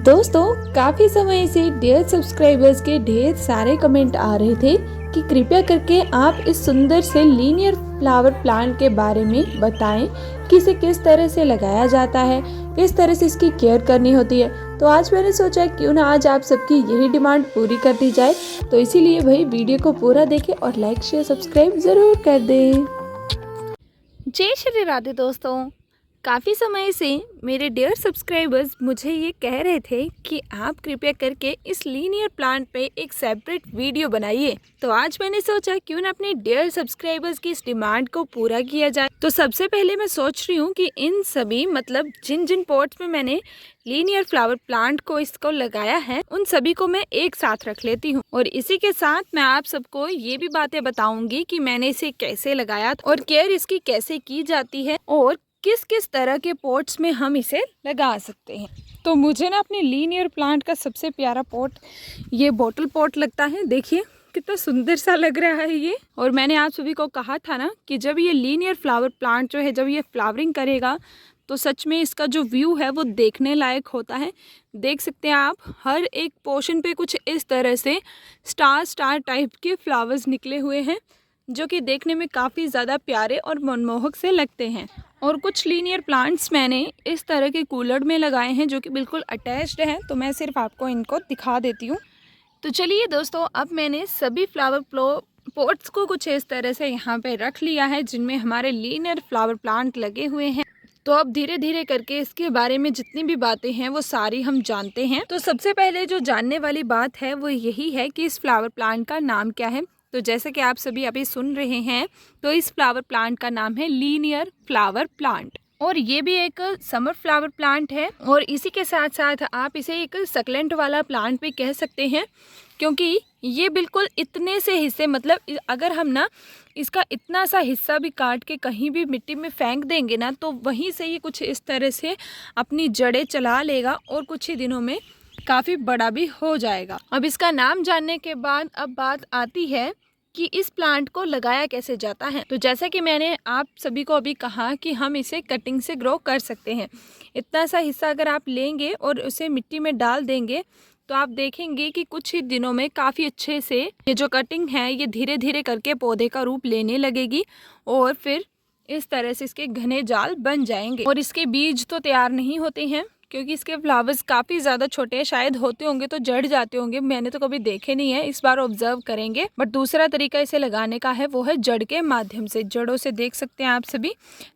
दोस्तों, काफ़ी समय से डियर सब्सक्राइबर्स के ढेर सारे कमेंट आ रहे थे कि कृपया करके आप इस सुंदर से लीनियर फ्लावर प्लांट के बारे में बताएं कि इसे किस तरह से लगाया जाता है, किस तरह से इसकी केयर करनी होती है। तो आज मैंने सोचा क्यों ना आज आप सबकी यही डिमांड पूरी कर दी जाए। तो इसीलिए भाई वीडियो को पूरा देखें और लाइक शेयर सब्सक्राइब ज़रूर कर दें। जय श्री राधे दोस्तों, काफ़ी समय से मेरे डियर सब्सक्राइबर्स मुझे ये कह रहे थे कि आप कृपया करके इस लीनियर प्लांट पे एक सेपरेट वीडियो बनाइए। तो आज मैंने सोचा क्यों ना अपने डियर सब्सक्राइबर्स की इस डिमांड को पूरा किया जाए। तो सबसे पहले मैं सोच रही हूँ कि इन सभी मतलब जिन जिन पॉट्स में मैंने लीनियर फ्लावर प्लांट को इसको लगाया है उन सभी को मैं एक साथ रख लेती हूँ, और इसी के साथ मैं आप सबको ये भी बातें बताऊंगी कि मैंने इसे कैसे लगाया और केयर इसकी कैसे की जाती है और किस किस तरह के पॉट्स में हम इसे लगा सकते हैं। तो मुझे ना अपने लीनियर प्लांट का सबसे प्यारा पॉट ये बॉटल पॉट लगता है। देखिए कितना सुंदर सा लग रहा है ये। और मैंने आप सभी को कहा था ना कि जब ये लीनियर फ्लावर प्लांट जो है जब ये फ्लावरिंग करेगा तो सच में इसका जो व्यू है वो देखने लायक होता है। देख सकते हैं आप हर एक पोर्शन पे कुछ इस तरह से स्टार स्टार टाइप के फ्लावर्स निकले हुए हैं जो कि देखने में काफ़ी ज़्यादा प्यारे और मनमोहक से लगते हैं। और कुछ लीनियर प्लांट्स मैंने इस तरह के कूलर में लगाए हैं जो कि बिल्कुल अटैच्ड हैं, तो मैं सिर्फ आपको इनको दिखा देती हूँ। तो चलिए दोस्तों, अब मैंने सभी फ्लावर पॉट्स को कुछ इस तरह से यहाँ पे रख लिया है जिनमें हमारे लीनियर फ्लावर प्लांट लगे हुए हैं। तो अब धीरे धीरे करके इसके बारे में जितनी भी बातें हैं वो सारी हम जानते हैं। तो सबसे पहले जो जानने वाली बात है वो यही है कि इस फ्लावर प्लांट का नाम क्या है। तो जैसे कि आप सभी अभी सुन रहे हैं तो इस फ्लावर प्लांट का नाम है लीनियर फ्लावर प्लांट, और ये भी एक समर फ्लावर प्लांट है। और इसी के साथ साथ आप इसे एक सकलेंट वाला प्लांट भी कह सकते हैं, क्योंकि ये बिल्कुल इतने से हिस्से मतलब अगर हम ना इसका इतना सा हिस्सा भी काट के कहीं भी मिट्टी में फेंक देंगे ना तो वहीं से ये कुछ इस तरह से अपनी जड़ें चला लेगा और कुछ ही दिनों में काफ़ी बड़ा भी हो जाएगा। अब इसका नाम जानने के बाद अब बात आती है कि इस प्लांट को लगाया कैसे जाता है। तो जैसा कि मैंने आप सभी को अभी कहा कि हम इसे कटिंग से ग्रो कर सकते हैं। इतना सा हिस्सा अगर आप लेंगे और उसे मिट्टी में डाल देंगे तो आप देखेंगे कि कुछ ही दिनों में काफ़ी अच्छे से ये जो कटिंग है ये धीरे धीरे करके पौधे का रूप लेने लगेगी और फिर इस तरह से इसके घने जाल बन जाएंगे। और इसके बीज तो तैयार नहीं होते हैं क्योंकि इसके फ्लावर्स काफ़ी ज़्यादा छोटे हैं, शायद होते होंगे तो जड़ जाते होंगे, मैंने तो कभी देखे नहीं है, इस बार ऑब्जर्व करेंगे। बट दूसरा तरीका इसे लगाने का है वो है जड़ के माध्यम से। जड़ों से देख सकते हैं आप सभी,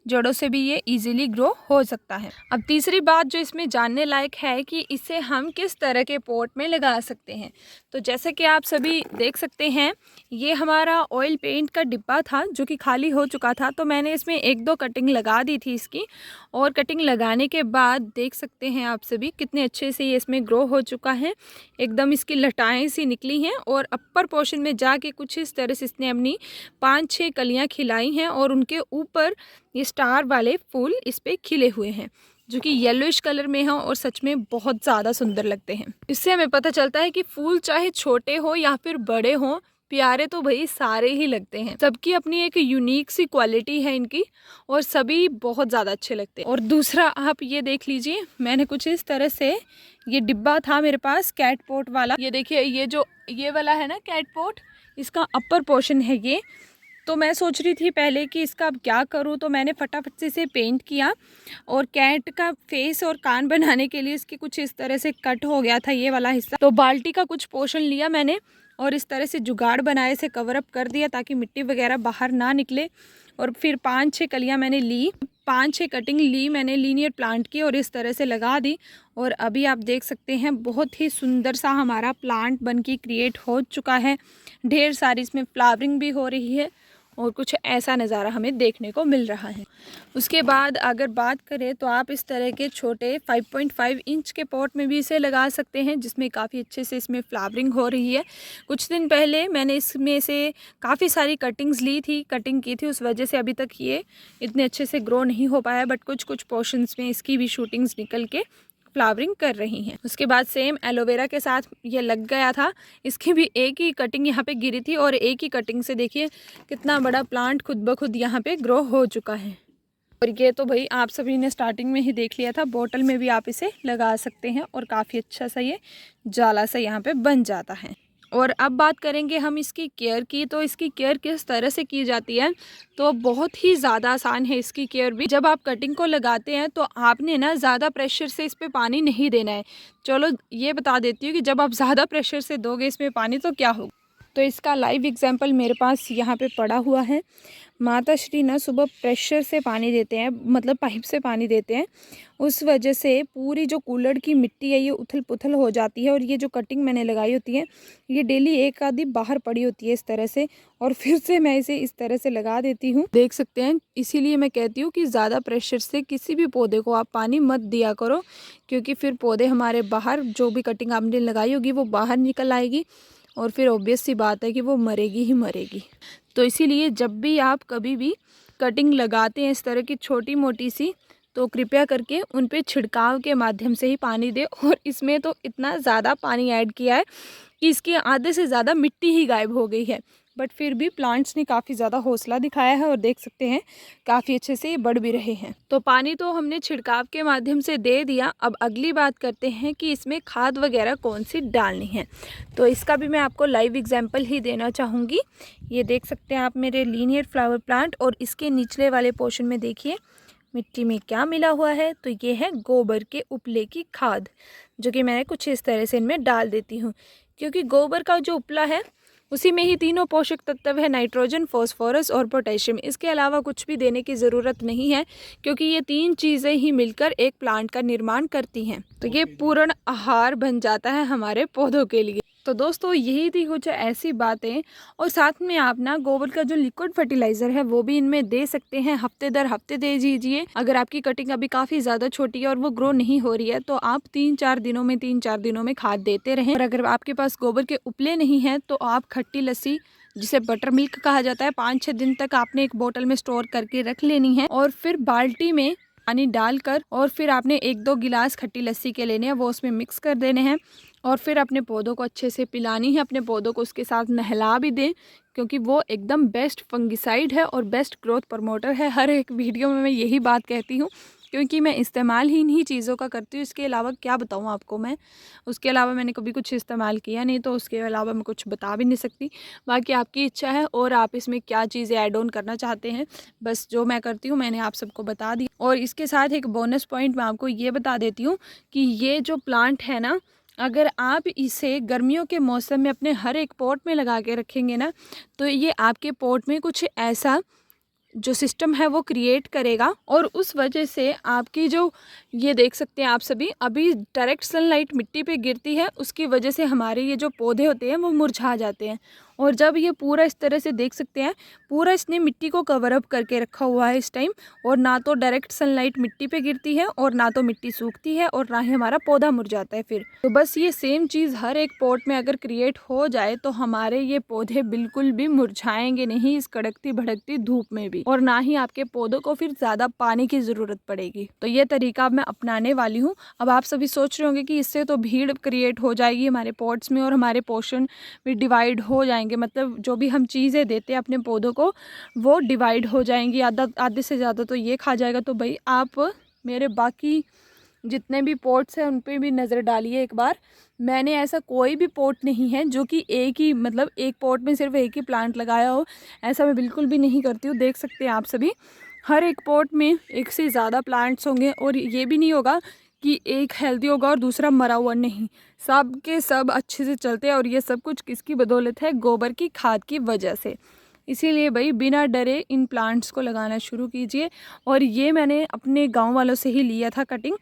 जड़ों से भी ये इजीली ग्रो हो सकता है। अब तीसरी बात जो इसमें जानने लायक है कि इसे हम किस तरह के पॉट में लगा सकते हैं। तो जैसे कि आप सभी देख सकते हैं ये हमारा ऑयल पेंट का डिब्बा था जो कि खाली हो चुका था, तो मैंने इसमें एक दो कटिंग लगा दी थी इसकी। और कटिंग लगाने के बाद देख सकते हैं आप सभी कितने अच्छे से ये इसमें ग्रो हो चुका है। एकदम इसकी लटाएं सी निकली हैं और अपर पोर्शन में जाके कुछ इस तरह से इसने अपनी 5-6 कलियां खिलाई हैं और उनके ऊपर ये स्टार वाले फूल इस पे खिले हुए हैं जो कि येलोइश कलर में हैं और सच में बहुत ज़्यादा सुंदर लगते हैं। इससे हमें पता चलता है कि फूल चाहे छोटे हो या फिर बड़े हों, प्यारे तो भाई सारे ही लगते हैं। सबकी अपनी एक यूनिक सी क्वालिटी है इनकी और सभी बहुत ज़्यादा अच्छे लगते हैं। और दूसरा आप ये देख लीजिए, मैंने कुछ इस तरह से ये डिब्बा था मेरे पास कैट पॉट वाला, ये देखिए ये जो ये वाला है ना कैट पॉट, इसका अपर पोर्शन है ये। तो मैं सोच रही थी पहले कि इसका अब क्या करूँ, तो मैंने फटाफट से इसे पेंट किया और कैट का फेस और कान बनाने के लिए इसके कुछ इस तरह से कट हो गया था ये वाला हिस्सा। तो बाल्टी का कुछ पोर्शन लिया मैंने और इस तरह से जुगाड़ बनाए से कवर अप कर दिया ताकि मिट्टी वगैरह बाहर ना निकले। और फिर 5-6 कलियां मैंने ली, 5-6 कटिंग ली मैंने लीनियर प्लांट की और इस तरह से लगा दी। और अभी आप देख सकते हैं बहुत ही सुंदर सा हमारा प्लांट बन के क्रिएट हो चुका है। ढेर सारी इसमें फ्लावरिंग भी हो रही है और कुछ ऐसा नज़ारा हमें देखने को मिल रहा है। उसके बाद अगर बात करें तो आप इस तरह के छोटे 5.5 इंच के पॉट में भी इसे लगा सकते हैं जिसमें काफ़ी अच्छे से इसमें फ्लावरिंग हो रही है। कुछ दिन पहले मैंने इसमें से काफ़ी सारी कटिंग्स ली थी, कटिंग की थी, उस वजह से अभी तक ये इतने अच्छे से ग्रो नहीं हो पाया, बट कुछ कुछ पोर्शंस में इसकी भी शूटिंग्स निकल के फ्लावरिंग कर रही हैं। उसके बाद सेम एलोवेरा के साथ ये लग गया था, इसकी भी एक ही कटिंग यहाँ पे गिरी थी और एक ही कटिंग से देखिए कितना बड़ा प्लांट खुद ब खुद यहाँ पे ग्रो हो चुका है। और ये तो भाई आप सभी ने स्टार्टिंग में ही देख लिया था, बोतल में भी आप इसे लगा सकते हैं और काफ़ी अच्छा सा ये जाला सा यहाँ पे बन जाता है। और अब बात करेंगे हम इसकी केयर की। तो इसकी केयर किस तरह से की जाती है, तो बहुत ही ज़्यादा आसान है इसकी केयर भी। जब आप कटिंग को लगाते हैं तो आपने ना ज़्यादा प्रेशर से इस पर पानी नहीं देना है। चलो ये बता देती हूँ कि जब आप ज़्यादा प्रेशर से दोगे इसमें पानी तो क्या होगा। तो इसका लाइव एग्जाम्पल मेरे पास यहाँ पे पड़ा हुआ है। माता श्री ना सुबह प्रेशर से पानी देते हैं, मतलब पाइप से पानी देते हैं। उस वजह से पूरी जो कुल्हड़ की मिट्टी है ये उथल पुथल हो जाती है। और ये जो कटिंग मैंने लगाई होती है ये डेली एक आधी बाहर पड़ी होती है इस तरह से, और फिर से मैं इसे इस तरह से लगा देती हूँ, देख सकते हैं। इसीलिए मैं कहती हूँ कि ज़्यादा प्रेशर से किसी भी पौधे को आप पानी मत दिया करो, क्योंकि फिर पौधे हमारे बाहर, जो भी कटिंग आपने लगाई होगी वो बाहर निकल आएगी और फिर ऑब्वियस सी बात है कि वो मरेगी ही मरेगी। तो इसीलिए जब भी आप कभी भी कटिंग लगाते हैं इस तरह की छोटी मोटी सी, तो कृपया करके उन पे छिड़काव के माध्यम से ही पानी दें। और इसमें तो इतना ज़्यादा पानी ऐड किया है कि इसके आधे से ज़्यादा मिट्टी ही गायब हो गई है, बट फिर भी प्लांट्स ने काफ़ी ज़्यादा हौसला दिखाया है और देख सकते हैं काफ़ी अच्छे से ये बढ़ भी रहे हैं। तो पानी तो हमने छिड़काव के माध्यम से दे दिया। अब अगली बात करते हैं कि इसमें खाद वगैरह कौन सी डालनी है। तो इसका भी मैं आपको लाइव एग्जाम्पल ही देना चाहूँगी। ये देख सकते हैं आप मेरे लीनियर फ्लावर प्लांट, और इसके निचले वाले पोर्शन में देखिए मिट्टी में क्या मिला हुआ है। तो ये है गोबर के उपले की खाद, जो कि मैंने कुछ इस तरह से इनमें डाल देती हूँ, क्योंकि गोबर का जो उपला है उसी में ही तीनों पोषक तत्व है, नाइट्रोजन, फॉस्फोरस और पोटेशियम। इसके अलावा कुछ भी देने की ज़रूरत नहीं है, क्योंकि ये तीन चीज़ें ही मिलकर एक प्लांट का निर्माण करती हैं। तो ये पूर्ण आहार बन जाता है हमारे पौधों के लिए। तो दोस्तों यही थी कुछ ऐसी बातें। और साथ में आप ना गोबर का जो लिक्विड फर्टिलाइज़र है वो भी इनमें दे सकते हैं, हफ्ते दर हफ्ते दे दीजिए। अगर आपकी कटिंग अभी काफ़ी ज़्यादा छोटी है और वो ग्रो नहीं हो रही है तो आप 3-4 दिनों में खाद देते रहें। और अगर आपके पास गोबर के उपले नहीं हैं तो आप खट्टी लस्सी, जिसे बटर मिल्क कहा जाता है, 5-6 दिन तक आपने एक बोतल में स्टोर करके रख लेनी है। और फिर बाल्टी में पानी डालकर और फिर आपने 1-2 गिलास खट्टी लस्सी के लेने हैं, वो उसमें मिक्स कर देने हैं। और फिर अपने पौधों को अच्छे से पिलानी है। अपने पौधों को उसके साथ नहला भी दें, क्योंकि वो एकदम बेस्ट फंगिसाइड है और बेस्ट ग्रोथ प्रमोटर है। हर एक वीडियो में मैं यही बात कहती हूँ, क्योंकि मैं इस्तेमाल ही इन्हीं चीज़ों का करती हूँ। इसके अलावा क्या बताऊँ आपको मैं, उसके अलावा मैंने कभी कुछ इस्तेमाल किया नहीं, तो उसके अलावा मैं कुछ बता भी नहीं सकती। बाकी आपकी इच्छा है और आप इसमें क्या चीज़ें ऐड ऑन करना चाहते हैं। बस जो मैं करती हूँ मैंने आप सबको बता दी। और इसके साथ एक बोनस पॉइंट मैं आपको ये बता देती हूँ कि ये जो प्लांट है ना, अगर आप इसे गर्मियों के मौसम में अपने हर एक पॉट में लगा के रखेंगे ना, तो ये आपके पॉट में कुछ ऐसा जो सिस्टम है वो क्रिएट करेगा। और उस वजह से आपकी जो, ये देख सकते हैं आप सभी, अभी डायरेक्ट सनलाइट मिट्टी पे गिरती है, उसकी वजह से हमारे ये जो पौधे होते हैं वो मुरझा जाते हैं। और जब ये पूरा इस तरह से देख सकते हैं, पूरा इसने मिट्टी को कवर अप करके रखा हुआ है इस टाइम, और ना तो डायरेक्ट सनलाइट मिट्टी पे गिरती है और ना तो मिट्टी सूखती है और ना ही हमारा पौधा मुरझाता है फिर। तो बस ये सेम चीज़ हर एक पॉट में अगर क्रिएट हो जाए तो हमारे ये पौधे बिल्कुल भी मुरझाएंगे नहीं इस कड़कती भड़कती धूप में भी, और ना ही आपके पौधों को फिर ज़्यादा पानी की ज़रूरत पड़ेगी। तो ये तरीका अब मैं अपनाने वाली हूँ। अब आप सभी सोच रहे होंगे कि इससे तो भीड़ क्रिएट हो जाएगी हमारे पॉट्स में और हमारे पोर्शन भी डिवाइड हो जाएंगे, मतलब जो भी हम चीज़ें देते हैं अपने पौधों को वो डिवाइड हो जाएंगी, आधे से ज़्यादा तो ये खा जाएगा। तो भाई आप मेरे बाकी जितने भी पॉट्स हैं उन पे भी नज़र डालिए एक बार। मैंने ऐसा कोई भी पॉट नहीं है जो कि एक ही, मतलब एक पॉट में सिर्फ एक ही प्लांट लगाया हो, ऐसा मैं बिल्कुल भी नहीं करती हूँ। देख सकते हैं आप सभी, हर एक पॉट में एक से ज़्यादा प्लांट्स होंगे। और ये भी नहीं होगा कि एक हेल्दी होगा और दूसरा मरा हुआ, नहीं, सब के सब अच्छे से चलते हैं। और ये सब कुछ किसकी बदौलत है? गोबर की खाद की वजह से। इसीलिए भाई बिना डरे इन प्लांट्स को लगाना शुरू कीजिए। और ये मैंने अपने गांव वालों से ही लिया था कटिंग।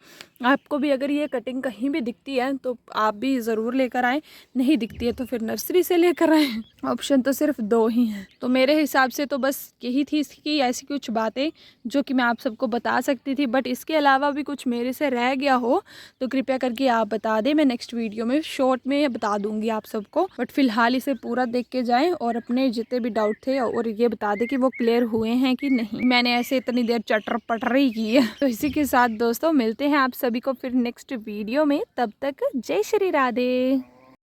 आपको भी अगर ये कटिंग कहीं भी दिखती है तो आप भी ज़रूर लेकर आएँ, नहीं दिखती है तो फिर नर्सरी से लेकर आएँ। ऑप्शन तो सिर्फ 2 ही हैं। तो मेरे हिसाब से तो बस यही थी इसकी ऐसी कुछ बातें जो कि मैं आप सबको बता सकती थी। बट इसके अलावा भी कुछ मेरे से रह गया हो तो कृपया करके आप बता दें, मैं नेक्स्ट वीडियो में शॉर्ट में बता दूंगी आप सबको। बट फिलहाल इसे पूरा देख के जाएं और अपने जितने भी डाउट थे और ये बता दें कि वो क्लियर हुए हैं कि नहीं। मैंने ऐसे इतनी देर चटर पटर ही की है। तो इसी के साथ दोस्तों मिलते हैं आप सभी को फिर नेक्स्ट वीडियो में। तब तक जय श्री राधे।